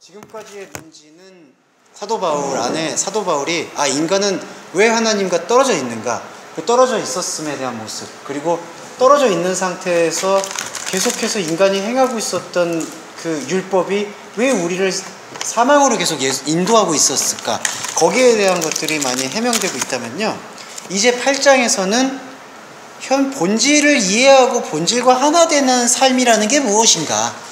지금까지의 논지는 사도 바울이 인간은 왜 하나님과 떨어져 있는가, 그 떨어져 있었음에 대한 모습, 그리고 떨어져 있는 상태에서 계속해서 인간이 행하고 있었던 그 율법이 왜 우리를 사망으로 계속 인도하고 있었을까, 거기에 대한 것들이 많이 해명되고 있다면요, 이제 8장에서는 현 본질을 이해하고 본질과 하나 되는 삶이라는 게 무엇인가,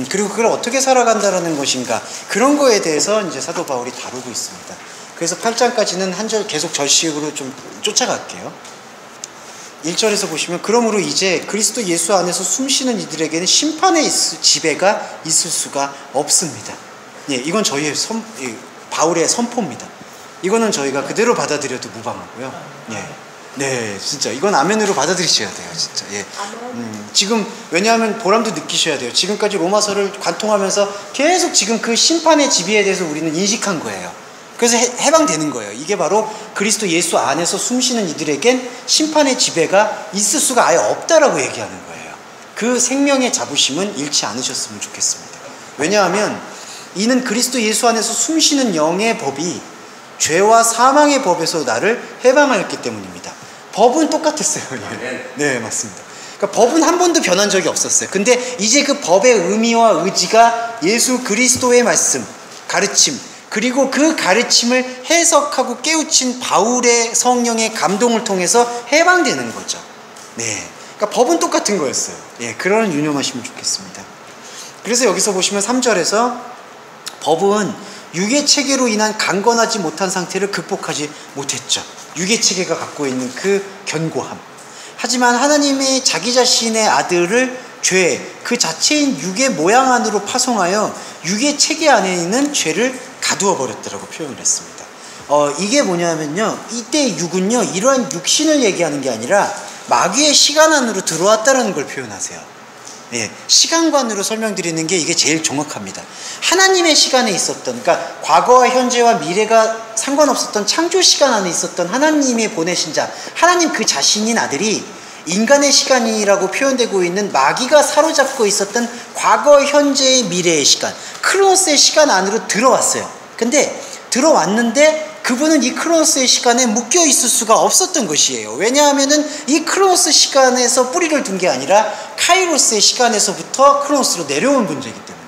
그리고 그걸 어떻게 살아간다라는 것인가, 그런 거에 대해서 이제 사도 바울이 다루고 있습니다. 그래서 8장까지는 한 절 계속 절식으로 좀 쫓아갈게요. 1절에서 보시면, 그러므로 이제 그리스도 예수 안에서 숨쉬는 이들에게는 심판의 지배가 있을 수가 없습니다. 예, 이건 저희의 바울의 선포입니다. 이거는 저희가 그대로 받아들여도 무방하고요. 예. 네, 진짜 이건 아멘으로 받아들이셔야 돼요, 진짜. 예. 지금 왜냐하면 보람도 느끼셔야 돼요. 지금까지 로마서를 관통하면서 계속 지금 그 심판의 지배에 대해서 우리는 인식한 거예요. 그래서 해방되는 거예요. 이게 바로 그리스도 예수 안에서 숨쉬는 이들에겐 심판의 지배가 있을 수가 아예 없다라고 얘기하는 거예요. 그 생명의 자부심은 잃지 않으셨으면 좋겠습니다. 왜냐하면 이는 그리스도 예수 안에서 숨쉬는 영의 법이 죄와 사망의 법에서 나를 해방하였기 때문입니다. 법은 똑같았어요. 네, 맞습니다. 그러니까 법은 한 번도 변한 적이 없었어요. 근데 이제 그 법의 의미와 의지가 예수 그리스도의 말씀, 가르침, 그리고 그 가르침을 해석하고 깨우친 바울의 성령의 감동을 통해서 해방되는 거죠. 네, 그러니까 법은 똑같은 거였어요. 예, 그런 유념하시면 좋겠습니다. 그래서 여기서 보시면 3절에서 법은 육의 체계로 인한 강건하지 못한 상태를 극복하지 못했죠. 육의 체계가 갖고 있는 그 견고함. 하지만 하나님이 자기 자신의 아들을 죄, 그 자체인 육의 모양 안으로 파송하여 육의 체계 안에 있는 죄를 가두어 버렸다라고 표현을 했습니다. 이게 뭐냐면요, 이때 육은요, 이러한 육신을 얘기하는 게 아니라 마귀의 시간 안으로 들어왔다라는 걸 표현하세요. 예, 시간관으로 설명드리는 게 이게 제일 정확합니다. 하나님의 시간에 있었던, 그러니까 과거와 현재와 미래가 상관없었던 창조 시간 안에 있었던 하나님이 보내신 자, 하나님 그 자신인 아들이 인간의 시간이라고 표현되고 있는 마귀가 사로잡고 있었던 과거, 현재의 미래의 시간, 크로노스의 시간 안으로 들어왔어요. 근데 들어왔는데 그분은 이 크로노스의 시간에 묶여 있을 수가 없었던 것이에요. 왜냐하면은 이 크로노스 시간에서 뿌리를 둔 게 아니라 카이로스의 시간에서부터 크로노스로 내려온 분이기 때문에.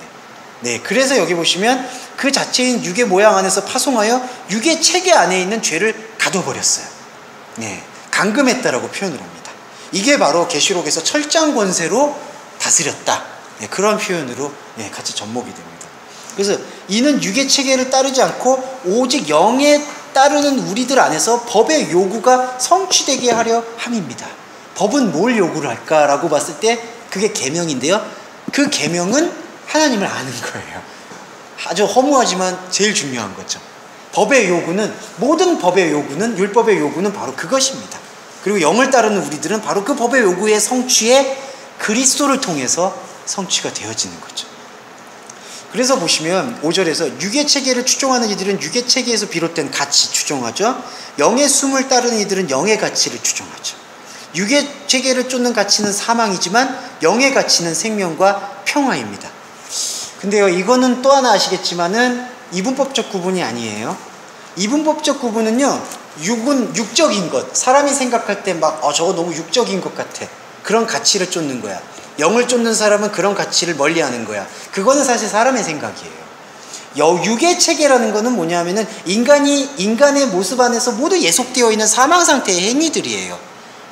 네, 그래서 여기 보시면 그 자체인 육의 모양 안에서 파송하여 육의 체계 안에 있는 죄를 가둬버렸어요. 네, 감금했다라고 표현을 합니다. 이게 바로 계시록에서 철장 권세로 다스렸다. 네, 그런 표현으로 같이 접목이 됩니다. 그래서 이는 육의 체계를 따르지 않고 오직 영에 따르는 우리들 안에서 법의 요구가 성취되게 하려 함입니다. 법은 뭘 요구를 할까라고 봤을 때 그게 계명인데요, 그 계명은 하나님을 아는 거예요. 아주 허무하지만 제일 중요한 거죠. 법의 요구는, 모든 법의 요구는, 율법의 요구는 바로 그것입니다. 그리고 영을 따르는 우리들은 바로 그 법의 요구의 성취에 그리스도를 통해서 성취가 되어지는 거죠. 그래서 보시면 5절에서 육의 체계를 추종하는 이들은 육의 체계에서 비롯된 가치 추종하죠. 영의 숨을 따르는 이들은 영의 가치를 추종하죠. 육의 체계를 쫓는 가치는 사망이지만 영의 가치는 생명과 평화입니다. 근데요, 이거는 또 하나 아시겠지만은 이분법적 구분이 아니에요. 이분법적 구분은요, 육은 육적인 것, 사람이 생각할 때 막 저거 너무 육적인 것 같아, 그런 가치를 쫓는 거야. 영을 쫓는 사람은 그런 가치를 멀리하는 거야. 그거는 사실 사람의 생각이에요. 육의 체계라는 거는 뭐냐면은 인간의 모습 안에서 모두 예속되어 있는 사망 상태의 행위들이에요.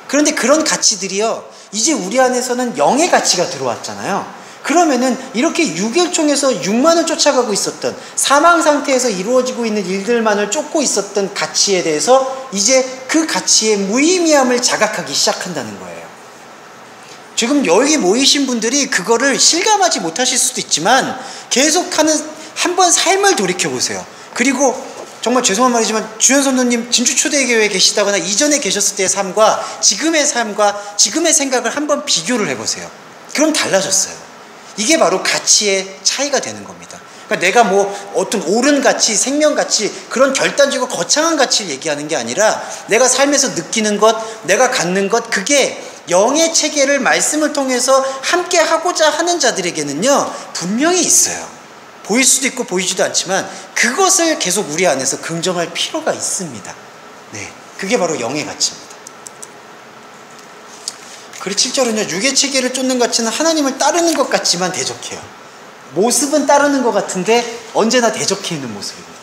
그런데 그런 가치들이요, 이제 우리 안에서는 영의 가치가 들어왔잖아요. 그러면은 이렇게 육을 통해서 육만을 쫓아가고 있었던, 사망 상태에서 이루어지고 있는 일들만을 쫓고 있었던 가치에 대해서 이제 그 가치의 무의미함을 자각하기 시작한다는 거예요. 지금 여기 모이신 분들이 그거를 실감하지 못하실 수도 있지만 계속하는 한번 삶을 돌이켜보세요. 그리고 정말 죄송한 말이지만 주현 선도님 진주초대교회에 계시다거나 이전에 계셨을 때의 삶과 지금의 생각을 한번 비교를 해보세요. 그럼 달라졌어요. 이게 바로 가치의 차이가 되는 겁니다. 그러니까 내가 뭐 어떤 옳은 가치, 생명 가치, 그런 결단적이고 거창한 가치를 얘기하는 게 아니라 내가 삶에서 느끼는 것, 내가 갖는 것, 그게 영의 체계를 말씀을 통해서 함께 하고자 하는 자들에게는요, 분명히 있어요. 보일 수도 있고 보이지도 않지만 그것을 계속 우리 안에서 긍정할 필요가 있습니다. 네, 그게 바로 영의 가치입니다. 그리고 7절은요, 육의 체계를 쫓는 가치는 하나님을 따르는 것 같지만 대적해요. 모습은 따르는 것 같은데 언제나 대적해 있는 모습입니다.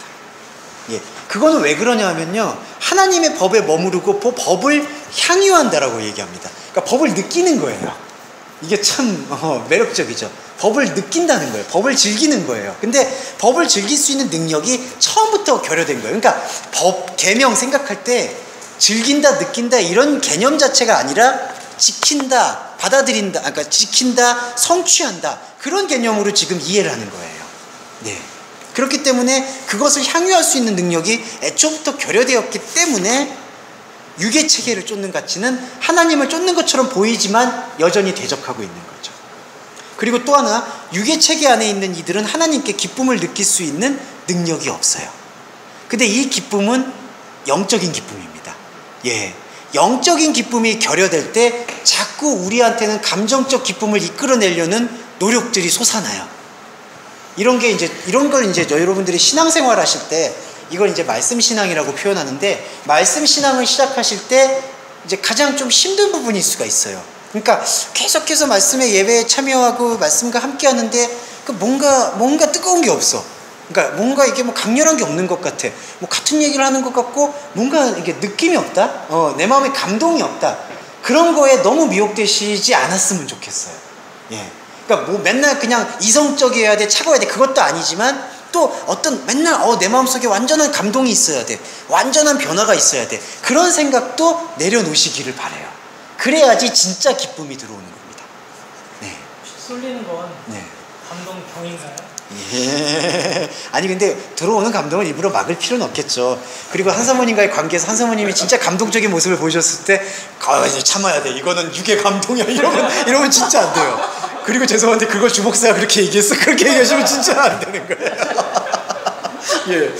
예, 그거는 왜 그러냐 하면요, 하나님의 법에 머무르고 그 법을 향유한다라고 얘기합니다. 그러니까 법을 느끼는 거예요. 이게 참 매력적이죠. 법을 느낀다는 거예요. 법을 즐기는 거예요. 근데 법을 즐길 수 있는 능력이 처음부터 결여된 거예요. 그러니까 법, 계명 생각할 때 즐긴다, 느낀다 이런 개념 자체가 아니라 지킨다, 받아들인다, 그러니까 지킨다, 성취한다 그런 개념으로 지금 이해를 하는 거예요. 네. 그렇기 때문에 그것을 향유할 수 있는 능력이 애초부터 결여되었기 때문에 육의 체계를 쫓는 가치는 하나님을 쫓는 것처럼 보이지만 여전히 대적하고 있는 거죠. 그리고 또 하나, 육의 체계 안에 있는 이들은 하나님께 기쁨을 느낄 수 있는 능력이 없어요. 근데 이 기쁨은 영적인 기쁨입니다. 예, 영적인 기쁨이 결여될 때 자꾸 우리한테는 감정적 기쁨을 이끌어내려는 노력들이 솟아나요. 이런 걸 이제 여러분들이 신앙생활 하실 때 이걸 이제 말씀 신앙이라고 표현하는데, 말씀 신앙을 시작하실 때 이제 가장 좀 힘든 부분일 수가 있어요. 그러니까 계속해서 말씀의 예배에 참여하고 말씀과 함께 하는데 뭔가 뜨거운 게 없어. 그러니까 뭔가 이게 뭐 강렬한 게 없는 것 같아. 뭐 같은 얘기를 하는 것 같고 뭔가 이게 느낌이 없다. 내 마음에 감동이 없다. 그런 거에 너무 미혹되시지 않았으면 좋겠어요. 예. 그러니까 뭐 맨날 그냥 이성적이어야 돼, 차가워야 돼, 그것도 아니지만 또 어떤 맨날 내 마음속에 완전한 감동이 있어야 돼, 완전한 변화가 있어야 돼, 그런 생각도 내려놓으시기를 바라요. 그래야지 진짜 기쁨이 들어오는 겁니다. 네. 쏠리는 건 네. 감동병인가요? 예. 아니 근데 들어오는 감동을 일부러 막을 필요는 없겠죠. 그리고 한사모님과의 관계에서 한사모님이 진짜 감동적인 모습을 보여줬을 때 이제 참아야 돼, 이거는 육의 감동이야, 이러면 진짜 안 돼요. 그리고 죄송한데 그걸 주목사가 그렇게 얘기했어, 그렇게 얘기하시면 진짜 안 되는 거예요. 예.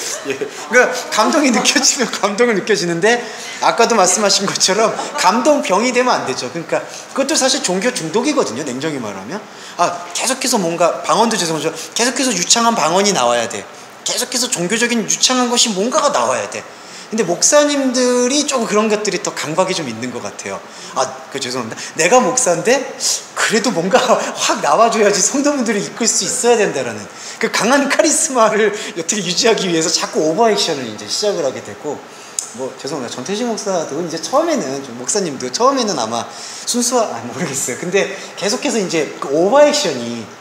그러니까 감동이 느껴지면 감동을 느껴지는데, 아까도 말씀하신 것처럼 감동병이 되면 안 되죠. 그러니까 그것도 사실 종교 중독이거든요, 냉정히 말하면. 계속해서 뭔가, 방언도 죄송하죠, 계속해서 유창한 방언이 나와야 돼, 계속해서 종교적인 유창한 것이 뭔가가 나와야 돼. 근데 목사님들이 좀 그런 것들이 더 강박이 좀 있는 것 같아요. 죄송합니다. 내가 목사인데 그래도 뭔가 확 나와줘야지 성도분들을 이끌 수 있어야 된다라는 그 강한 카리스마를 어떻게 유지하기 위해서 자꾸 오버액션을 이제 시작을 하게 되고, 뭐 죄송합니다. 전태식 목사도 이제 처음에는, 좀 목사님도 처음에는 아마 모르겠어요. 근데 계속해서 이제 그 오버액션이,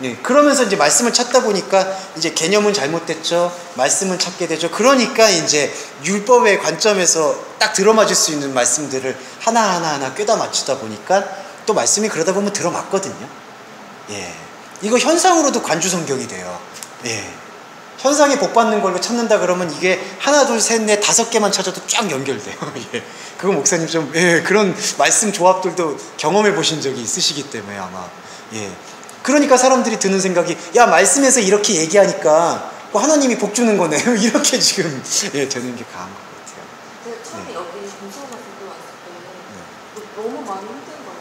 네, 그러면서 이제 말씀을 찾다 보니까 이제 개념은 잘못됐죠, 말씀은 찾게 되죠. 그러니까 이제 율법의 관점에서 딱 들어맞을 수 있는 말씀들을 하나하나 꿰다 맞추다 보니까 또 말씀이 그러다 보면 들어맞거든요. 예, 이거 현상으로도 관주 성경이 돼요. 예, 현상에 복 받는 걸로 찾는다 그러면 이게 하나 둘 셋 넷 다섯 개만 찾아도 쫙 연결돼요. 예, 그거 목사님 좀 그런 말씀 조합들도 경험해 보신 적이 있으시기 때문에 아마. 예. 그러니까 사람들이 드는 생각이, 야, 말씀에서 이렇게 얘기하니까 하나님이 복 주는 거네요. 이렇게 지금 되는 게 강한 것 같아요. 제가 처음에 여기 동서가 들고 왔을 때 너무 많이 힘든 거예요.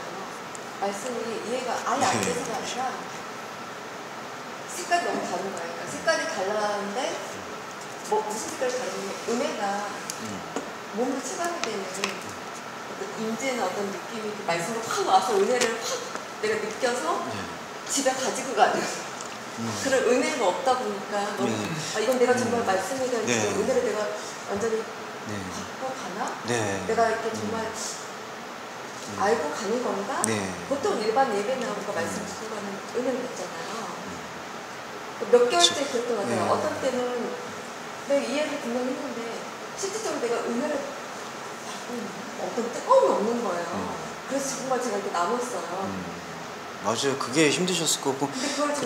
말씀이 이해가 아예 안 되지가 아니라 색깔이 너무 다른 거예요. 그러니까 색깔이 달라는데 무슨 색깔이 다르냐면 은혜가 몸을 치닫게 되는 임재는 어떤 느낌이 말씀으로 확 와서 은혜를 확 내가 느껴서 집에 가지고 가는 그런 은혜가 없다 보니까 너무 이건 내가 정말 말씀에 대한 은혜를 내가 완전히 받고 가나? 내가 이렇게 정말 알고 가는 건가? 보통 일반 예배 나오니까 말씀 듣고 가는 은혜를 받잖아요. 몇 개월째 그랬던 것 같아요. 어떤 때는 내가 이해를 분명히 했는데 실질적으로 내가 은혜를 받고 있는 어떤 뜨거움이 없는 거예요. 그래서 정말 제가 이렇게 남았어요. 맞아요. 그게 힘드셨을 거고.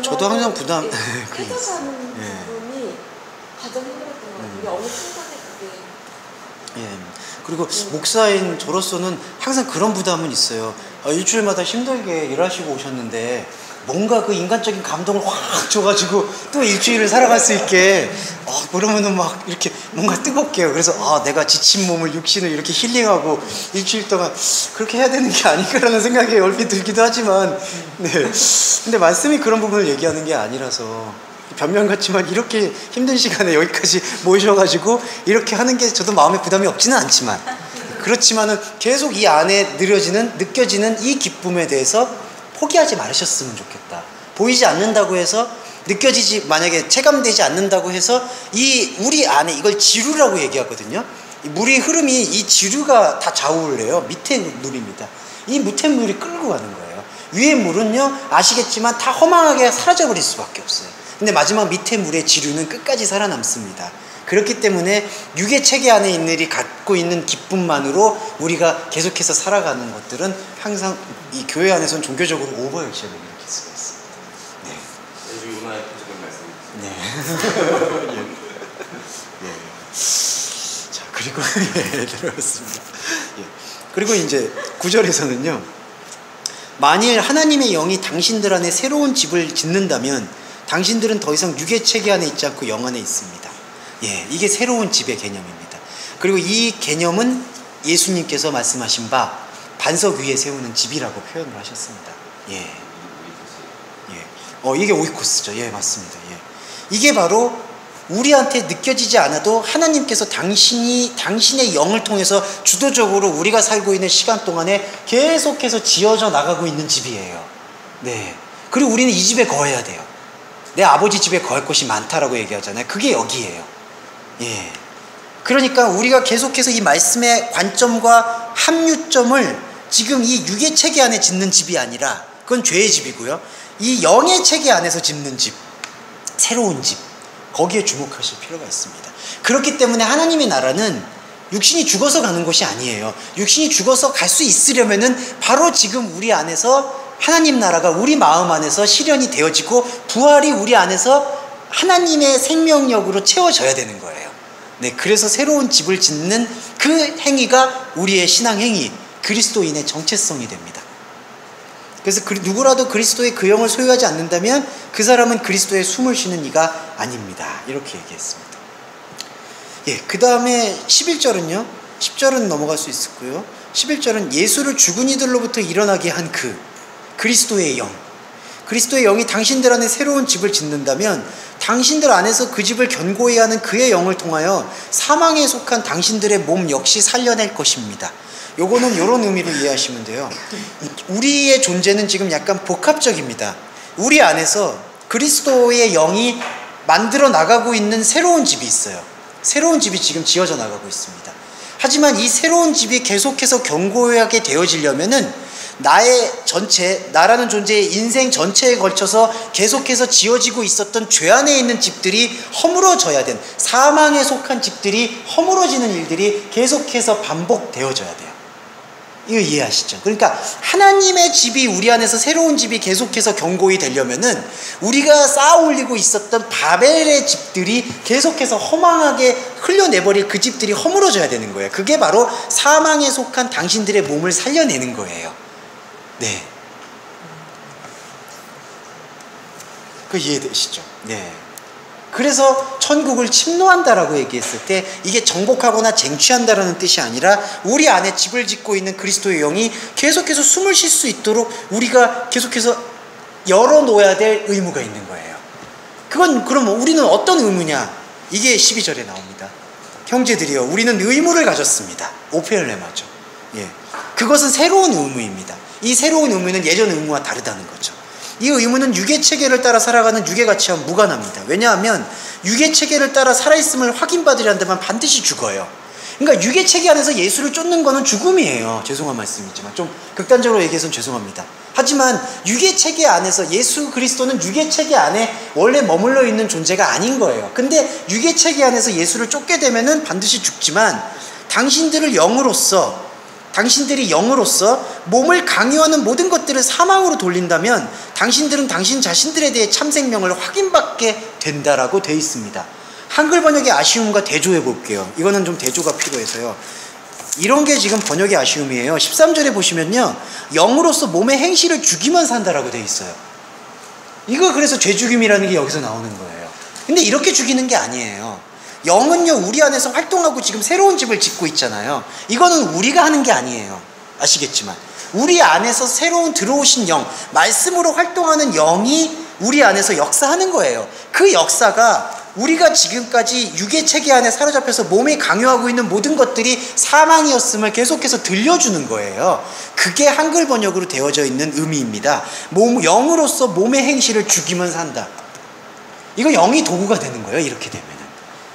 저도 항상 부담. 깨져가는 부분이 가장 힘들었던 것 같아요. 우리 어느 순간에 그게. 예. 그리고 목사인 저로서는 항상 그런 부담은 있어요. 일주일마다 힘들게 일하시고 오셨는데 뭔가 그 인간적인 감동을 확 줘가지고 또 일주일을 살아갈 수 있게 그러면은 막 이렇게 뭔가 뜨겁게요. 그래서 내가 지친 몸을, 육신을 이렇게 힐링하고 일주일 동안 그렇게 해야 되는 게 아닌가라는 생각이 얼핏 들기도 하지만, 네. 근데 말씀이 그런 부분을 얘기하는 게 아니라서, 변명 같지만 이렇게 힘든 시간에 여기까지 모셔가지고 이렇게 하는 게 저도 마음에 부담이 없지는 않지만, 그렇지만은 계속 이 안에 느껴지는 이 기쁨에 대해서 포기하지 말으셨으면 좋겠다. 보이지 않는다고 해서, 만약에 체감되지 않는다고 해서 우리 안에 이걸 지류라고 얘기하거든요. 이 물의 흐름이 이 지류가 다 좌우를 해요. 밑에 물입니다. 이 밑에 물이 끌고 가는 거예요. 위에 물은요, 아시겠지만 다 허망하게 사라져버릴 수밖에 없어요. 근데 마지막 밑에 물의 지류는 끝까지 살아남습니다. 그렇기 때문에 육의 체계 안에 있는 일이 갖고 있는 기쁨만으로 우리가 계속해서 살아가는 것들은 항상 이 교회 안에서는 종교적으로 오버액션을 일으킬 수가 있습니다. 네. 유나의 표적을 말씀해 주세요. 네. 예. 자, 그리고 들어갔습니다. 예. 그리고 이제 9절에서는요. 만일 하나님의 영이 당신들 안에 새로운 집을 짓는다면 당신들은 더 이상 육의 체계 안에 있지 않고 영 안에 있습니다. 예, 이게 새로운 집의 개념입니다. 그리고 이 개념은 예수님께서 말씀하신 바 반석 위에 세우는 집이라고 표현을 하셨습니다. 예. 예. 이게 오이코스죠. 예, 맞습니다. 예. 이게 바로 우리한테 느껴지지 않아도 하나님께서 당신의 영을 통해서 주도적으로 우리가 살고 있는 시간 동안에 계속해서 지어져 나가고 있는 집이에요. 네. 그리고 우리는 이 집에 거해야 돼요. 내 아버지 집에 거할 곳이 많다라고 얘기하잖아요. 그게 여기예요. 예. 그러니까 우리가 계속해서 이 말씀의 관점과 합류점을 지금 이 육의 체계 안에 짓는 집이 아니라, 그건 죄의 집이고요. 이 영의 체계 안에서 짓는 집, 새로운 집, 거기에 주목하실 필요가 있습니다. 그렇기 때문에 하나님의 나라는 육신이 죽어서 가는 것이 아니에요. 육신이 죽어서 갈 수 있으려면은 바로 지금 우리 안에서 하나님 나라가 우리 마음 안에서 실현이 되어지고 부활이 우리 안에서 하나님의 생명력으로 채워져야 되는 거예요. 네, 그래서 새로운 집을 짓는 그 행위가 우리의 신앙 행위, 그리스도인의 정체성이 됩니다. 그래서 누구라도 그리스도의 그 영을 소유하지 않는다면 그 사람은 그리스도의 숨을 쉬는 이가 아닙니다. 이렇게 얘기했습니다. 예, 그 다음에 11절은요. 10절은 넘어갈 수 있었고요. 11절은 예수를 죽은 이들로부터 일어나게 한 그리스도의 영. 그리스도의 영이 당신들 안에 새로운 집을 짓는다면 당신들 안에서 그 집을 견고해야 하는 그의 영을 통하여 사망에 속한 당신들의 몸 역시 살려낼 것입니다. 요거는 요런 의미로 이해하시면 돼요. 우리의 존재는 지금 약간 복합적입니다. 우리 안에서 그리스도의 영이 만들어 나가고 있는 새로운 집이 있어요. 새로운 집이 지금 지어져 나가고 있습니다. 하지만 이 새로운 집이 계속해서 견고하게 되어지려면은 나라는 존재의 인생 전체에 걸쳐서 계속해서 지어지고 있었던 죄 안에 있는 집들이 허물어져야 된, 사망에 속한 집들이 허물어지는 일들이 계속해서 반복되어져야 돼요. 이거 이해하시죠? 그러니까 하나님의 집이 우리 안에서 새로운 집이 계속해서 견고히 되려면은 우리가 쌓아 올리고 있었던 바벨의 집들이 계속해서 허망하게 흘려내버릴 그 집들이 허물어져야 되는 거예요. 그게 바로 사망에 속한 당신들의 몸을 살려내는 거예요. 네. 그 이해되시죠? 네. 그래서 천국을 침노한다라고 얘기했을 때 이게 정복하거나 쟁취한다라는 뜻이 아니라 우리 안에 집을 짓고 있는 그리스도의 영이 계속해서 숨을 쉴 수 있도록 우리가 계속해서 열어놓아야 될 의무가 있는 거예요. 그건 그러면 우리는 어떤 의무냐? 이게 12절에 나옵니다. 형제들이여, 우리는 의무를 가졌습니다. 오페르레마죠. 예. 그것은 새로운 의무입니다. 이 새로운 의무는 예전 의무와 다르다는 거죠. 이 의무는 육의 체계를 따라 살아가는 육의 가치와 무관합니다. 왜냐하면 육의 체계를 따라 살아있음을 확인받으려 한다면 반드시 죽어요. 그러니까 육의 체계 안에서 예수를 쫓는 거는 죽음이에요. 죄송한 말씀이지만 좀 극단적으로 얘기해서는 죄송합니다. 하지만 육의 체계 안에서 예수 그리스도는 육의 체계 안에 원래 머물러 있는 존재가 아닌 거예요. 근데 육의 체계 안에서 예수를 쫓게 되면은 반드시 죽지만 당신들이 영으로서 몸을 강요하는 모든 것들을 사망으로 돌린다면 당신들은 당신 자신들에 대해 참 생명을 확인받게 된다라고 되어 있습니다. 한글 번역의 아쉬움과 대조해 볼게요. 이거는 좀 대조가 필요해서요. 이런 게 지금 번역의 아쉬움이에요. 13절에 보시면요. 영으로서 몸의 행실을 죽이면 산다라고 되어 있어요. 이거 그래서 죄 죽임이라는 게 여기서 나오는 거예요. 근데 이렇게 죽이는 게 아니에요. 영은요, 우리 안에서 활동하고 지금 새로운 집을 짓고 있잖아요. 이거는 우리가 하는 게 아니에요. 아시겠지만 우리 안에서 새로운 들어오신 영, 말씀으로 활동하는 영이 우리 안에서 역사하는 거예요. 그 역사가 우리가 지금까지 육의 체계 안에 사로잡혀서 몸에 강요하고 있는 모든 것들이 사망이었음을 계속해서 들려주는 거예요. 그게 한글 번역으로 되어져 있는 의미입니다. 영으로서 몸의 행실을 죽이면 산다. 이거 영이 도구가 되는 거예요. 이렇게 되면은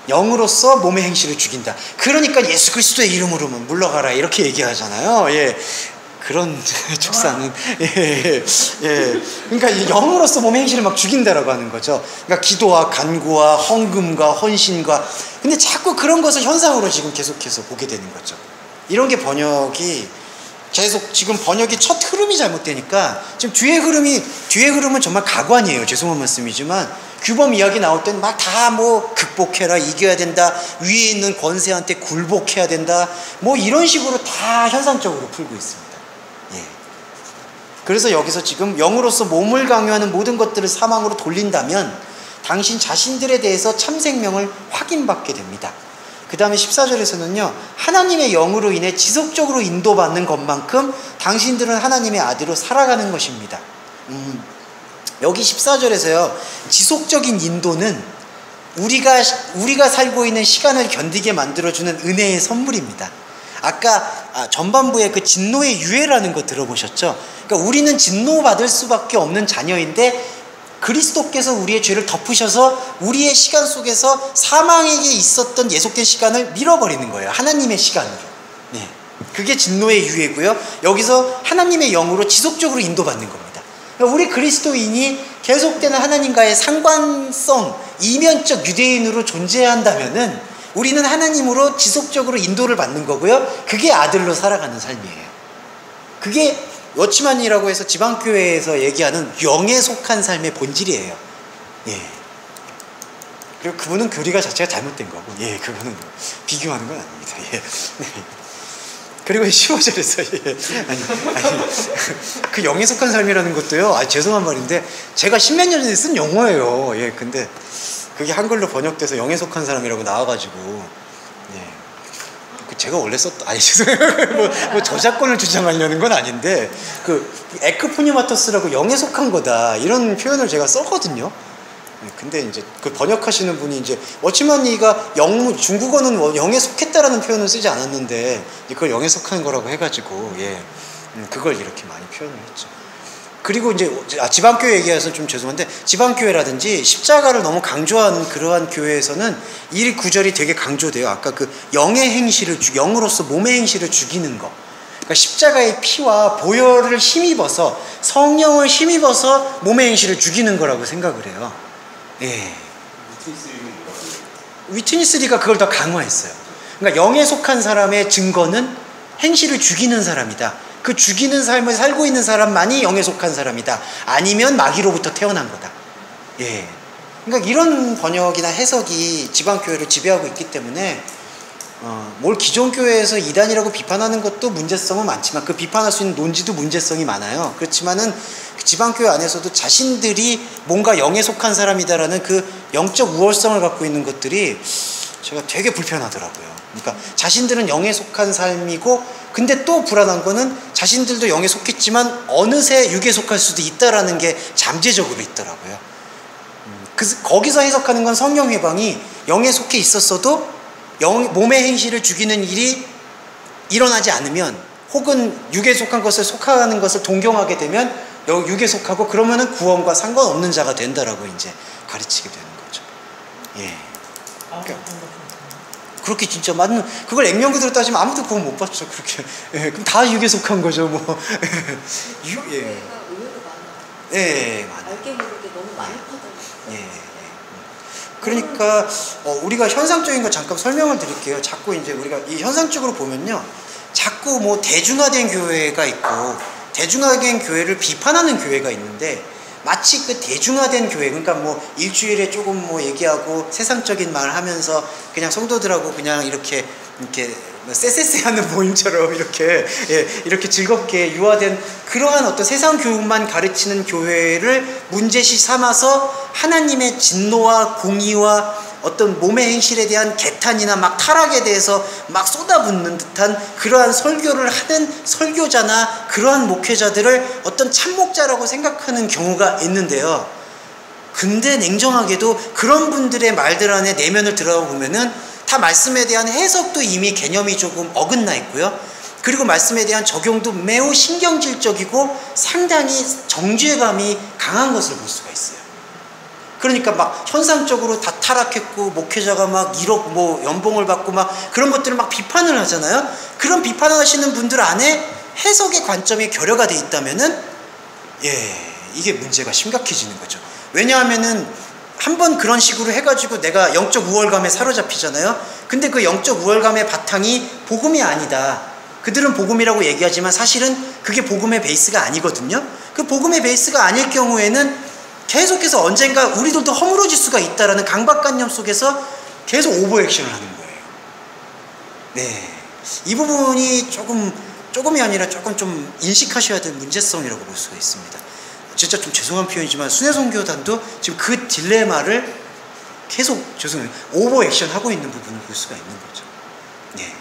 영으로서 몸의 행실을 죽인다. 그러니까 예수 그리스도의 이름으로만 물러가라 이렇게 얘기하잖아요. 예. 그런 축사는 그러니까 영으로서 몸의 행실을 막 죽인다라고 하는 거죠. 그러니까 기도와 간구와 헌금과 헌신과 근데 자꾸 그런 것을 현상으로 지금 계속해서 보게 되는 거죠. 이런 게 번역이 계속 지금 번역이 첫 흐름이 잘못되니까 지금 뒤의 흐름은 정말 가관이에요. 죄송한 말씀이지만 규범 이야기 나올 때는 막 다 뭐 극복해라, 이겨야 된다, 위에 있는 권세한테 굴복해야 된다, 뭐 이런 식으로 다 현상적으로 풀고 있습니다. 예. 그래서 여기서 지금 영으로서 몸을 강요하는 모든 것들을 사망으로 돌린다면 당신 자신들에 대해서 참 생명을 확인받게 됩니다. 그 다음에 14절에서는요, 하나님의 영으로 인해 지속적으로 인도받는 것만큼 당신들은 하나님의 아들로 살아가는 것입니다. 여기 14절에서요, 지속적인 인도는 우리가 살고 있는 시간을 견디게 만들어주는 은혜의 선물입니다. 아까 전반부에 그 진노의 유예라는 거 들어보셨죠? 그러니까 우리는 진노받을 수밖에 없는 자녀인데 그리스도께서 우리의 죄를 덮으셔서 우리의 시간 속에서 사망에게 있었던 예속된 시간을 밀어버리는 거예요. 하나님의 시간으로. 네. 그게 진노의 유예고요. 여기서 하나님의 영으로 지속적으로 인도받는 겁니다. 그러니까 우리 그리스도인이 계속되는 하나님과의 상관성, 이면적 유대인으로 존재한다면은 우리는 하나님으로 지속적으로 인도를 받는 거고요. 그게 아들로 살아가는 삶이에요. 그게 워치만이라고 해서 지방교회에서 얘기하는 영에 속한 삶의 본질이에요. 예. 그리고 그분은 교리가 자체가 잘못된 거고, 예, 그거는 비교하는 건 아닙니다. 예. 네. 그리고 15절에서, 그 영에 속한 삶이라는 것도요, 죄송한 말인데, 제가 십몇 년 전에 쓴 영어예요. 예, 근데 그게 한글로 번역돼서 영에 속한 사람이라고 나와가지고, 제가 원래 죄송해요. 뭐 저작권을 주장하려는 건 아닌데, 에크포니마토스라고 영에 속한 거다, 이런 표현을 제가 썼거든요. 근데 이제 그 번역하시는 분이 이제, 워치만이가 중국어는 영에 속했다라는 표현을 쓰지 않았는데, 그걸 영에 속한 거라고 해가지고, 예. 그걸 이렇게 많이 표현을 했죠. 그리고 이제 지방교회 얘기해서 좀 죄송한데, 지방교회라든지 십자가를 너무 강조하는 그러한 교회에서는 이 구절이 되게 강조돼요. 아까 그 영의 행실을 영으로서 몸의 행실을 죽이는 거. 그러니까 십자가의 피와 보혈을 힘입어서, 성령을 힘입어서 몸의 행실을 죽이는 거라고 생각을 해요. 예. 위트니스리가 그걸 더 강화했어요. 그러니까 영에 속한 사람의 증거는 행실을 죽이는 사람이다. 그 죽이는 삶을 살고 있는 사람만이 영에 속한 사람이다. 아니면 마귀로부터 태어난 거다. 예. 그러니까 이런 번역이나 해석이 지방교회를 지배하고 있기 때문에 뭘 기존 교회에서 이단이라고 비판하는 것도 문제성은 많지만, 그 비판할 수 있는 논지도 문제성이 많아요. 그렇지만은 지방교회 안에서도 자신들이 뭔가 영에 속한 사람이다라는 그 영적 우월성을 갖고 있는 것들이 제가 되게 불편하더라고요. 그러니까 자신들은 영에 속한 삶이고, 근데 또 불안한 거는 자신들도 영에 속했지만 어느새 육에 속할 수도 있다라는 게 잠재적으로 있더라고요. 거기서 해석하는 건 성령 회방이 영에 속해 있었어도 몸의 행실을 죽이는 일이 일어나지 않으면, 혹은 육에 속한 것을 속하는 것을 동경하게 되면 육에 속하고, 그러면은 구원과 상관없는 자가 된다라고 이제 가르치게 되는 거죠. 예. 그러니까 그렇게 진짜 맞는, 그걸 액면그대로 따지면 아무도 구원 못 받죠. 그렇게. 예, 그럼 다 육에 속한 거죠, 뭐. 교회가 의외로 많아요. 예, 많아요. 알게 모르게 너무 많이 퍼져요. 예. 그러니까 우리가 현상적인 거 잠깐 설명을 드릴게요. 자꾸 이제 우리가 이 현상적으로 보면요, 자꾸 뭐 대중화된 교회가 있고 대중화된 교회를 비판하는 교회가 있는데, 마치 그 대중화된 교회, 그러니까 뭐 일주일에 조금 뭐 얘기하고 세상적인 말 하면서 그냥 성도들하고 그냥 이렇게 쎄쎄쎄하는 모임처럼 이렇게 즐겁게 유화된 그러한 어떤 세상 교육만 가르치는 교회를 문제시 삼아서 하나님의 진노와 공의와 어떤 몸의 행실에 대한 개탄이나 막 타락에 대해서 막 쏟아붓는 듯한 그러한 설교를 하는 설교자나 그러한 목회자들을 어떤 참목자라고 생각하는 경우가 있는데요. 근데 냉정하게도 그런 분들의 말들 안에 내면을 들어가 보면은 다 말씀에 대한 해석도 이미 개념이 조금 어긋나 있고요. 그리고 말씀에 대한 적용도 매우 신경질적이고 상당히 정죄감이 강한 것을 볼 수가 있어요. 그러니까 막 현상적으로 다 타락했고 목회자가 막 1억 뭐 연봉을 받고 막 그런 것들을 막 비판을 하잖아요. 그런 비판을 하시는 분들 안에 해석의 관점이 결여가 돼 있다면은 이게 문제가 심각해지는 거죠. 왜냐하면은 한번 그런 식으로 해가지고 내가 영적 우월감에 사로잡히잖아요. 근데 그 영적 우월감의 바탕이 복음이 아니다. 그들은 복음이라고 얘기하지만 사실은 그게 복음의 베이스가 아니거든요. 그 복음의 베이스가 아닐 경우에는 계속해서 언젠가 우리들도 허물어질 수가 있다라는 강박관념 속에서 계속 오버액션을 하는 거예요. 네, 이 부분이 조금이 아니라 조금 좀 인식하셔야 될 문제성이라고 볼 수가 있습니다. 진짜 좀 죄송한 표현이지만 순회선교단도 지금 그 딜레마를 계속 오버액션 하고 있는 부분을 볼 수가 있는 거죠. 네.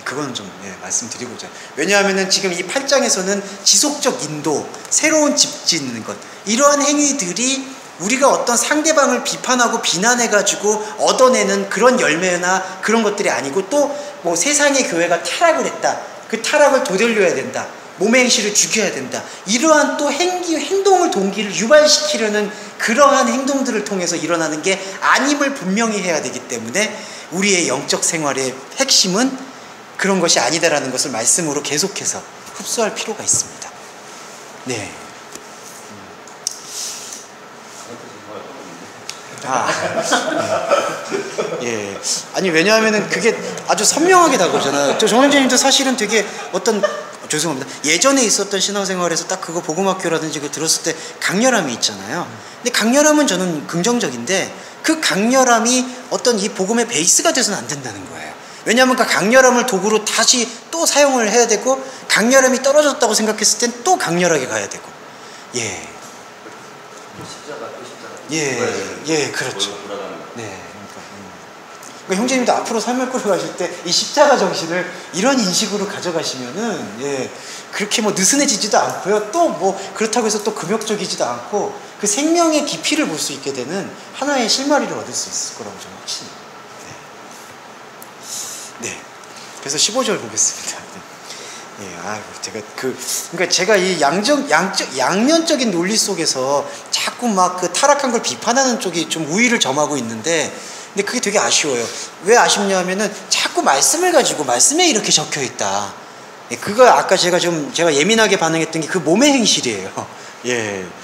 그건 좀 말씀드리고자. 왜냐하면은 지금 이 8장에서는 지속적 인도, 새로운 집 짓는 것, 이러한 행위들이 우리가 어떤 상대방을 비판하고 비난해가지고 얻어내는 그런 열매나 그런 것들이 아니고 또 뭐 세상의 교회가 타락을 했다. 그 타락을 되돌려야 된다. 몸의 행실을 죽여야 된다. 이러한 또 행동을 동기를 유발시키려는 그러한 행동들을 통해서 일어나는 게 아님을 분명히 해야 되기 때문에 우리의 영적 생활의 핵심은 그런 것이 아니다라는 것을 말씀으로 계속해서 흡수할 필요가 있습니다. 네. 예. 아니 왜냐하면은 그게 아주 선명하게 다가오잖아요. 저 정원재님도 사실은 되게 죄송합니다. 예전에 있었던 신앙생활에서 딱 그거 복음학교라든지 그거 들었을 때 강렬함이 있잖아요. 근데 강렬함은 저는 긍정적인데 그 강렬함이 어떤 이 복음의 베이스가 돼서는 안 된다는 거예요. 왜냐하면 그 강렬함을 도구로 다시 또 사용을 해야 되고 강렬함이 떨어졌다고 생각했을 땐 또 강렬하게 가야 되고. 예. 예, 그렇죠. 네. 그러니까 형제님도 앞으로 삶을 끌어가실 때 이 십자가 정신을 이런 인식으로 가져가시면은 그렇게 뭐 느슨해지지도 않고요. 또 뭐 그렇다고 해서 또 금욕적이지도 않고 그 생명의 깊이를 볼 수 있게 되는 하나의 실마리를 얻을 수 있을 거라고 저는 확신합니다. 네. 그래서 15절 보겠습니다. 그러니까 제가 이 양면적인 논리 속에서 자꾸 막 그 타락한 걸 비판하는 쪽이 좀 우위를 점하고 있는데, 근데 그게 되게 아쉬워요. 왜 아쉽냐면은 자꾸 말씀을 가지고 말씀에 이렇게 적혀 있다. 그거 아까 제가 예민하게 반응했던 게 그 몸의 행실이에요.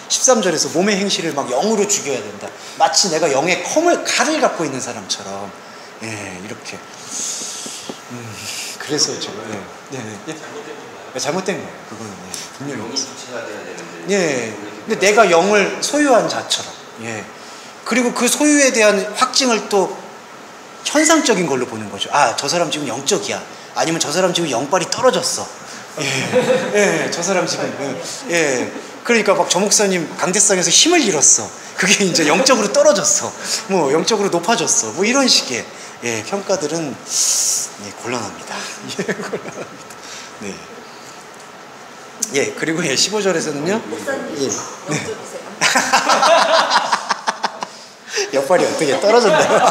13절에서 몸의 행실을 막 영으로 죽여야 된다. 마치 내가 영의 칼을 갖고 있는 사람처럼. 이렇게. 그래서 제가 잘못된 거예요. 그거는 분명히 영이 주체가 돼야 되는데. 근데 내가 영을 소유한 자처럼. 그리고 그 소유에 대한 확증을 또 현상적인 걸로 보는 거죠. 아, 저 사람 지금 영적이야. 아니면 저 사람 지금 영빨이 떨어졌어. 저 사람 지금 그러니까 막 저 목사님 강대상에서 힘을 잃었어. 그게 이제 영적으로 떨어졌어. 뭐 영적으로 높아졌어. 뭐 이런 식의 평가들은 곤란합니다. 네. 그리고 15절에서는요. 목사님 영적이세요? 역발이 어떻게 떨어졌나요?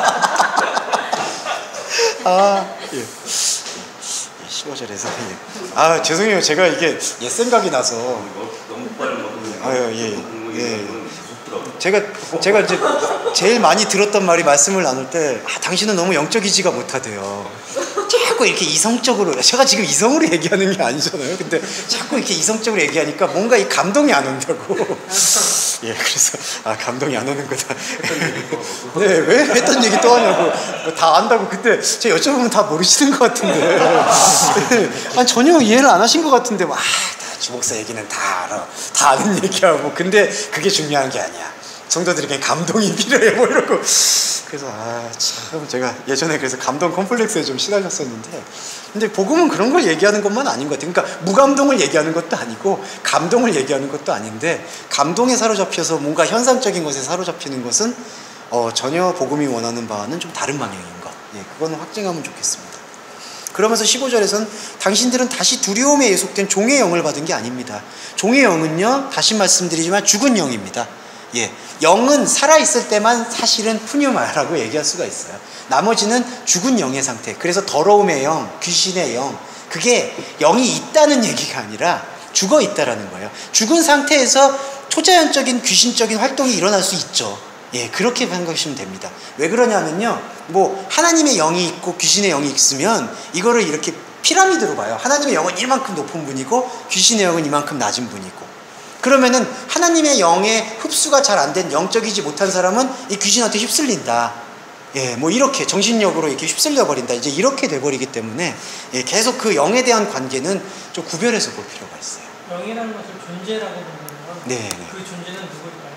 15절에서 죄송해요. 제가 이게 생각이 나서 너무 빨리 먹으면 제가 이제 제일 많이 들었던 말이 말씀을 나눌 때 당신은 너무 영적이지가 못하대요. 자꾸 이렇게 이성적으로, 제가 지금 이성으로 얘기하는 게 아니잖아요. 근데 자꾸 이렇게 이성적으로 얘기하니까 뭔가 이 감동이 안 온다고. 그래서 감동이 안 오는 거다. 왜 했던 얘기 또 하냐고. 다 안다고. 그때 제가 여쭤보면 다 모르시는 것 같은데. 전혀 이해를 안 하신 것 같은데 주목사 얘기는 다 알아. 다 아는 얘기야. 근데 그게 중요한 게 아니야. 성도들에게 감동이 필요해. 뭐 이러고. 그래서 참 제가 예전에 그래서 감동 컴플렉스에 좀 시달렸었는데, 근데 복음은 그런 걸 얘기하는 것만 아닌 것 같아요. 그러니까 무감동을 얘기하는 것도 아니고 감동을 얘기하는 것도 아닌데, 감동에 사로잡혀서 뭔가 현상적인 것에 사로잡히는 것은 전혀 복음이 원하는 바와는 좀 다른 방향인 것. 그거는 확증하면 좋겠습니다. 그러면서 15절에서는 당신들은 다시 두려움에 예속된 종의 영을 받은 게 아닙니다. 종의 영은요, 다시 말씀드리지만 죽은 영입니다. 예, 영은 살아있을 때만 사실은 푸뉴마라고 얘기할 수가 있어요. 나머지는 죽은 영의 상태. 그래서 더러움의 영, 귀신의 영, 그게 영이 있다는 얘기가 아니라 죽어 있다라는 거예요. 죽은 상태에서 초자연적인 귀신적인 활동이 일어날 수 있죠. 예, 그렇게 생각하시면 됩니다. 왜 그러냐면요, 뭐 하나님의 영이 있고 귀신의 영이 있으면 이거를 이렇게 피라미드로 봐요. 하나님의 영은 이만큼 높은 분이고 귀신의 영은 이만큼 낮은 분이고, 그러면은 하나님의 영의 흡수가 잘 안 된 영적이지 못한 사람은 이 귀신한테 휩쓸린다. 예, 뭐 이렇게 정신력으로 이렇게 휩쓸려 버린다. 이제 이렇게 돼 버리기 때문에 예, 계속 그 영에 대한 관계는 좀 구별해서 볼 필요가 있어요. 영이라는 것을 존재라고 부르면 네, 그 존재는 누구일까요?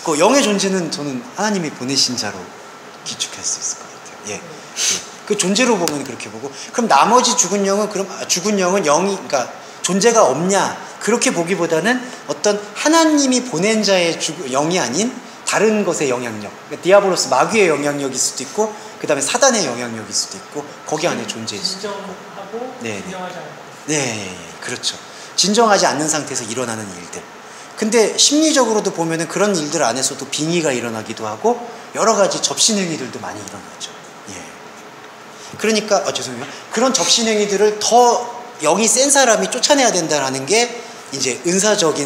그 영의 존재는 저는 하나님이 보내신 자로 기축할 수 있을 것 같아요. 예. 예. 그 존재로 보면 그렇게 보고, 그럼 나머지 죽은 영은 죽은 영은 영이, 그러니까 존재가 없냐, 그렇게 보기보다는 어떤 하나님이 보낸 자의 영이 아닌 다른 것의 영향력, 그러니까 디아블로스 마귀의 영향력일 수도 있고, 그 다음에 사단의 영향력일 수도 있고, 거기 안에 존재일 수도 있고. 진정하고 네, 진정하지 않고. 네, 그렇죠. 진정하지 않는 상태에서 일어나는 일들. 근데 심리적으로도 보면은 그런 일들 안에서도 빙의가 일어나기도 하고 여러 가지 접신행위들도 많이 일어나죠. 예. 그러니까 죄송해요. 그런 접신행위들을 더 영이 센 사람이 쫓아내야 된다라는 게 이제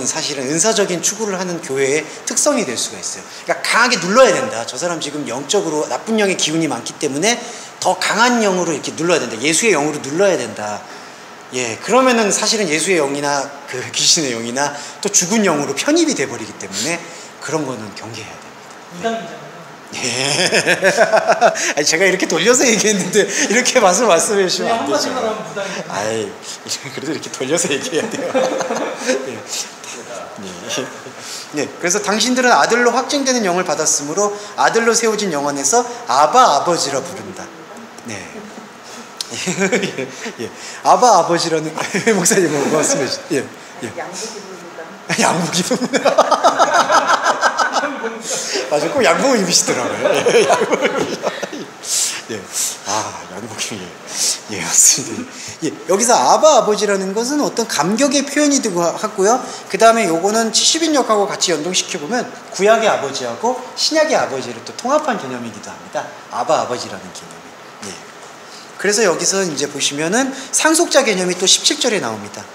사실은 은사적인 추구를 하는 교회의 특성이 될 수가 있어요. 그러니까 강하게 눌러야 된다. 저 사람 지금 영적으로 나쁜 영의 기운이 많기 때문에 더 강한 영으로 이렇게 눌러야 된다. 예수의 영으로 눌러야 된다. 예, 그러면은 사실은 예수의 영이나 그 귀신의 영이나 또 죽은 영으로 편입이 돼버리기 때문에 그런 거는 경계해야 됩니다. 무당이잖아요. 예. 아니, 제가 이렇게 돌려서 얘기했는데 이렇게 말씀해 주시면 안 되죠. 하면 무당이잖아요. 아이, 그래도 이렇게 돌려서 얘기해야 돼요. 예. 예. 그래서 당신들은 아들로 확증되는 영을 받았으므로 아들로 세워진 영 안에서 아바 아버지라 부른다. 네. 예, 예. 아바 아버지라는 목사님 뭐 말씀해 주세요. 예, 예. 양복입니다. 양복이면 맞아, 꼭 양복을 입으시더라고요. 예, 예. 아, 양복이 예, 맞습니다. 예, 여기서 아바 아버지라는 것은 어떤 감격의 표현이 되고 하고요. 그 다음에 요거는 70인역하고 같이 연동시켜 보면 구약의 아버지하고 신약의 아버지를 또 통합한 개념이기도 합니다. 아바 아버지라는 개념이. 예. 그래서 여기서 이제 보시면은 상속자 개념이 또 17절에 나옵니다.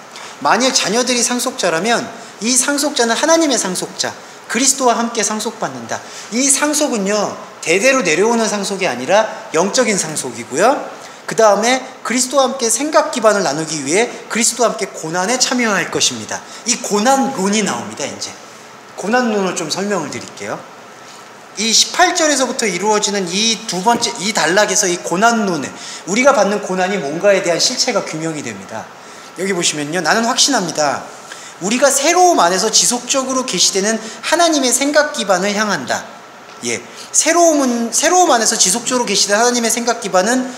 만일 자녀들이 상속자라면 이 상속자는 하나님의 상속자, 그리스도와 함께 상속받는다. 이 상속은요, 대대로 내려오는 상속이 아니라 영적인 상속이고요. 그 다음에 그리스도와 함께 생각 기반을 나누기 위해 그리스도와 함께 고난에 참여할 것입니다. 이 고난론이 나옵니다. 이제 고난론을 좀 설명을 드릴게요. 이 18절에서부터 이루어지는 이 두 번째, 이 단락에서 이 고난론에 우리가 받는 고난이 뭔가에 대한 실체가 규명이 됩니다. 여기 보시면요, 나는 확신합니다. 우리가 새로움 안에서 지속적으로 계시되는 하나님의 생각 기반을 향한다. 예, 새로움 안에서 지속적으로 계시되는 하나님의 생각 기반은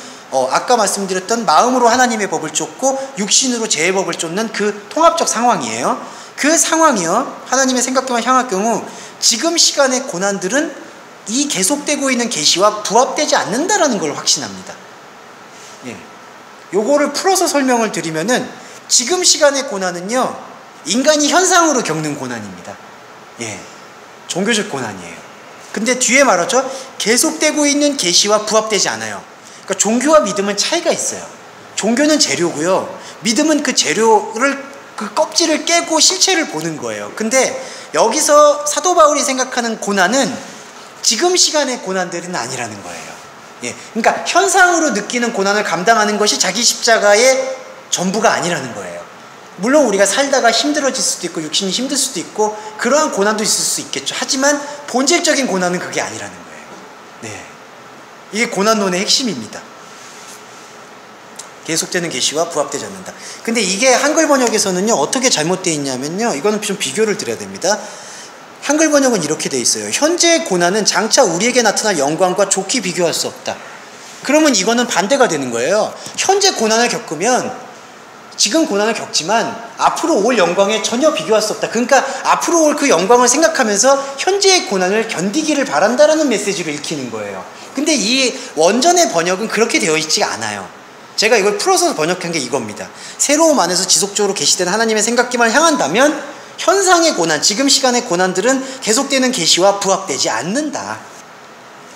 아까 말씀드렸던 마음으로 하나님의 법을 쫓고 육신으로 죄의 법을 쫓는 그 통합적 상황이에요. 그 상황이요, 하나님의 생각 기반을 향할 경우 지금 시간의 고난들은 이 계속되고 있는 계시와 부합되지 않는다라는 걸 확신합니다. 예, 요거를 풀어서 설명을 드리면은 지금 시간의 고난은요, 인간이 현상으로 겪는 고난입니다. 예, 종교적 고난이에요. 근데 뒤에 말하죠, 계속되고 있는 계시와 부합되지 않아요. 그러니까 종교와 믿음은 차이가 있어요. 종교는 재료고요, 믿음은 그 재료를, 그 껍질을 깨고 실체를 보는 거예요. 근데 여기서 사도 바울이 생각하는 고난은 지금 시간의 고난들은 아니라는 거예요. 예, 그러니까 현상으로 느끼는 고난을 감당하는 것이 자기 십자가의 전부가 아니라는 거예요. 물론 우리가 살다가 힘들어질 수도 있고 육신이 힘들 수도 있고 그러한 고난도 있을 수 있겠죠. 하지만 본질적인 고난은 그게 아니라는 거예요. 네, 이게 고난론의 핵심입니다. 계속되는 계시와 부합되지 않는다. 근데 이게 한글 번역에서는요, 어떻게 잘못되어 있냐면요, 이거는 좀 비교를 드려야 됩니다. 한글 번역은 이렇게 돼 있어요. 현재의 고난은 장차 우리에게 나타날 영광과 좋게 비교할 수 없다. 그러면 이거는 반대가 되는 거예요. 현재 고난을 겪으면 지금 고난을 겪지만 앞으로 올 영광에 전혀 비교할 수 없다. 그러니까 앞으로 올 그 영광을 생각하면서 현재의 고난을 견디기를 바란다라는 메시지로 읽히는 거예요. 근데 이 원전의 번역은 그렇게 되어 있지가 않아요. 제가 이걸 풀어서 번역한 게 이겁니다. 새로움 안에서 지속적으로 계시된 하나님의 생각 기반을 향한다면 현상의 고난, 지금 시간의 고난들은 계속되는 계시와 부합되지 않는다.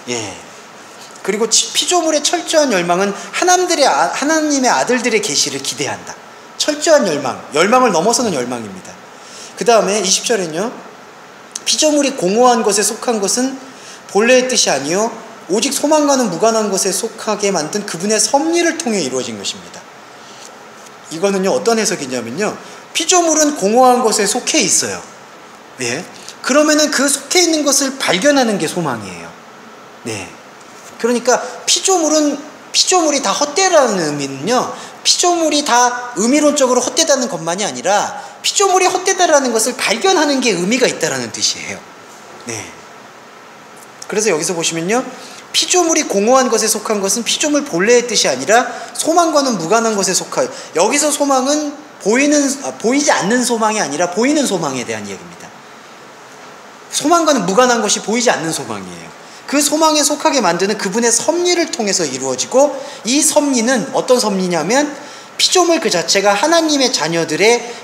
예. 그리고 피조물의 철저한 열망은 하나님의 아들들의 계시를 기대한다. 철저한 열망을 넘어서는 열망입니다. 그 다음에 20절에는요. 피조물이 공허한 것에 속한 것은 본래의 뜻이 아니요 오직 소망과는 무관한 것에 속하게 만든 그분의 섭리를 통해 이루어진 것입니다. 이거는요 어떤 해석이냐면요, 피조물은 공허한 것에 속해 있어요. 예. 그러면은 그 속해 있는 것을 발견하는 게 소망이에요. 네. 그러니까 피조물이 다 헛되라는 의미는요, 피조물이 다 의미론적으로 헛되다는 것만이 아니라 피조물이 헛되다라는 것을 발견하는 게 의미가 있다라는 뜻이에요. 네. 그래서 여기서 보시면요, 피조물이 공허한 것에 속한 것은 피조물 본래의 뜻이 아니라 소망과는 무관한 것에 속하여. 여기서 소망은 보이지 않는 소망이 아니라 보이는 소망에 대한 이야기입니다. 소망과는 무관한 것이 보이지 않는 소망이에요. 그 소망에 속하게 만드는 그분의 섭리를 통해서 이루어지고, 이 섭리는 어떤 섭리냐면 피조물 그 자체가 하나님의 자녀들의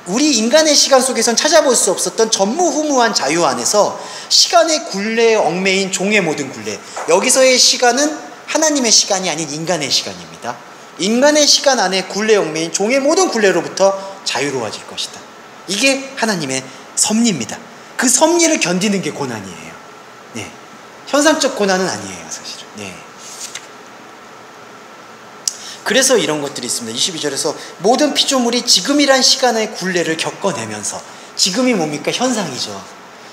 우리 인간의 시간 속에선 찾아볼 수 없었던 전무후무한 자유 안에서 시간의 굴레에 얽매인 종의 모든 굴레, 여기서의 시간은 하나님의 시간이 아닌 인간의 시간입니다. 인간의 시간 안에 굴레에 얽매인 종의 모든 굴레로부터 자유로워질 것이다. 이게 하나님의 섭리입니다. 그 섭리를 견디는 게 고난이에요. 네. 현상적 고난은 아니에요, 사실은. 네. 그래서 이런 것들이 있습니다. 22절에서 모든 피조물이 지금이란 시간의 굴레를 겪어내면서, 지금이 뭡니까? 현상이죠.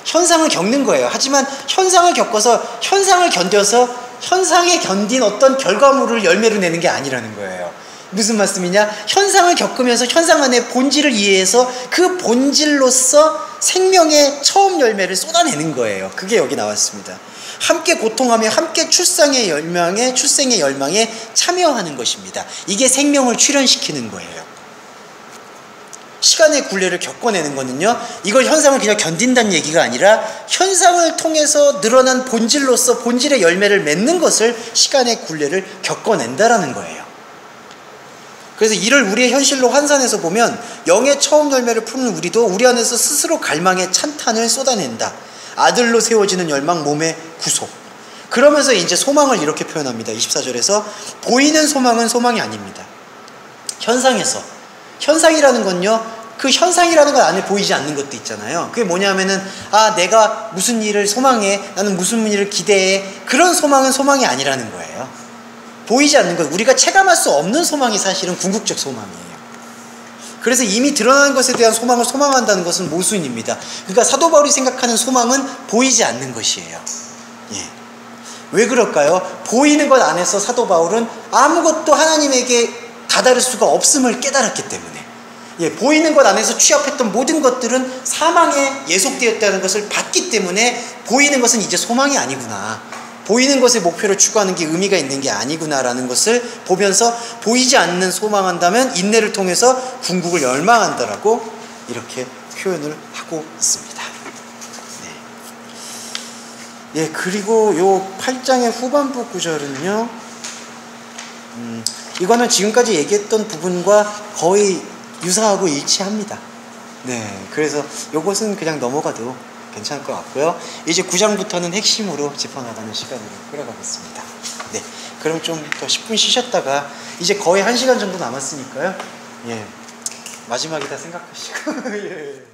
현상을 겪는 거예요. 하지만 현상을 겪어서 현상을 견뎌서 현상에 견딘 어떤 결과물을 열매로 내는 게 아니라는 거예요. 무슨 말씀이냐? 현상을 겪으면서 현상 안의 본질을 이해해서 그 본질로서 생명의 처음 열매를 쏟아내는 거예요. 그게 여기 나왔습니다. 함께 고통하며 함께 출생의 열망에 참여하는 것입니다. 이게 생명을 출현시키는 거예요. 시간의 굴레를 겪어내는 거는요, 이걸 현상을 그냥 견딘다는 얘기가 아니라 현상을 통해서 늘어난 본질로서 본질의 열매를 맺는 것을 시간의 굴레를 겪어낸다라는 거예요. 그래서 이를 우리의 현실로 환산해서 보면 영의 처음 열매를 품는 우리도 우리 안에서 스스로 갈망의 찬탄을 쏟아낸다. 아들로 세워지는 열망, 몸의 구속. 그러면서 이제 소망을 이렇게 표현합니다. 24절에서 보이는 소망은 소망이 아닙니다. 현상이라는 건요, 그 현상이라는 건 안에 보이지 않는 것도 있잖아요. 그게 뭐냐면은 내가 무슨 일을 소망해, 나는 무슨 일을 기대해, 그런 소망은 소망이 아니라는 거예요. 보이지 않는 것, 우리가 체감할 수 없는 소망이 사실은 궁극적 소망이에요. 그래서 이미 드러나는 것에 대한 소망을 소망한다는 것은 모순입니다. 그러니까 사도 바울이 생각하는 소망은 보이지 않는 것이에요. 예. 왜 그럴까요? 보이는 것 안에서 사도 바울은 아무것도 하나님에게 다다를 수가 없음을 깨달았기 때문에, 예, 보이는 것 안에서 취합했던 모든 것들은 사망에 예속되었다는 것을 봤기 때문에 보이는 것은 이제 소망이 아니구나, 보이는 것의 목표를 추구하는 게 의미가 있는 게 아니구나라는 것을 보면서 보이지 않는 소망한다면 인내를 통해서 궁극을 열망한다라고 이렇게 표현을 하고 있습니다. 네. 예, 그리고 요 8장의 후반부 구절은요, 이거는 지금까지 얘기했던 부분과 거의 유사하고 일치합니다. 네, 그래서 요것은 그냥 넘어가도 괜찮을 것 같고요. 이제 9장부터는 핵심으로 짚어나가는 시간으로 끌어가겠습니다. 네, 그럼 좀 더 10분 쉬셨다가 이제 거의 1시간 정도 남았으니까요. 예, 마지막이다 생각하시고 예.